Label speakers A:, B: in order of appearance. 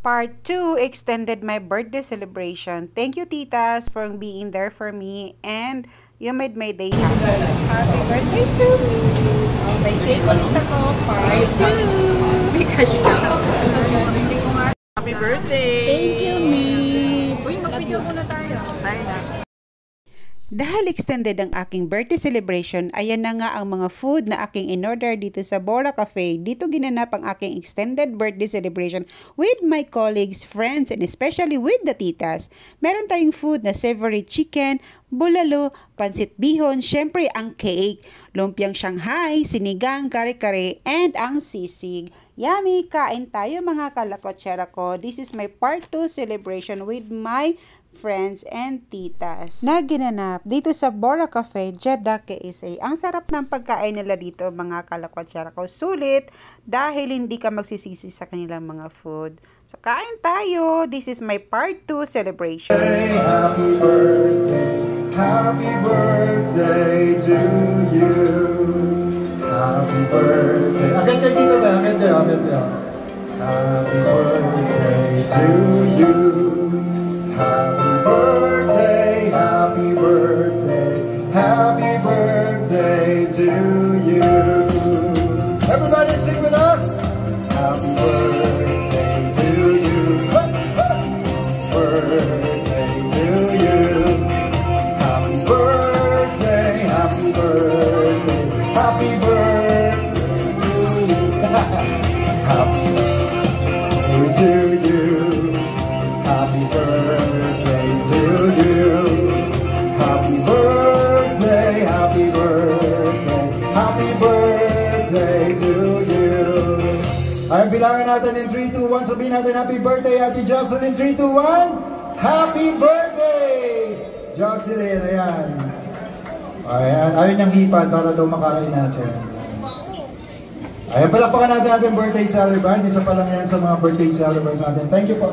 A: part 2 extended my birthday celebration. Thank you, titas, for being there for me, and you made my day happy. Happy birthday to me! Oh, may cake ulit ako. Part 2! Happy birthday!
B: Thank you, me! Uy, mag-video muna tayo.
A: Tayo na. Dahil extended ang aking birthday celebration, ayan na nga ang mga food na aking in-order dito sa Bora Cafe. Dito ginanap ang aking extended birthday celebration with my colleagues, friends, and especially with the titas. Meron tayong food na savory chicken, bulalo, pansit bihon, syempre ang cake, lumpiang Shanghai, sinigang, kare-kare, and ang sisig. Yummy! Kain tayo mga kalakotsera ko. This is my part 2 celebration with my friends and titas na ginanap dito sa Bora Cafe, Jeddah, KSA. Ang sarap ng pagkain nila dito mga kalakotsera ko. Sulit dahil hindi ka magsisisi sa kanilang mga food. So kain tayo. This is my part 2 celebration.
C: Happy birthday to you. Happy birthday. Agad kayo dito tayo. Happy birthday to you. Happy birthday, happy birthday, happy birthday to you. Everybody sing with us. Happy birthday to you. Birthday to you. Happy birthday, happy birthday, happy birthday to you. Happy birthday to you. Happy birthday to you. Happy birthday, happy birthday, happy birthday to you. Ay, bilangin natin in 3, 2, 1. Sabihin natin happy birthday, Ate Jocelyn. 3, 2, 1. Happy birthday! Jocelyn, ayan. Ayan, ayun niyang hipad para daw makain natin. Ayan, palakpakan natin ating birthday celebrant. Isa pa lang yan sa mga birthday celebrants natin. Thank you po.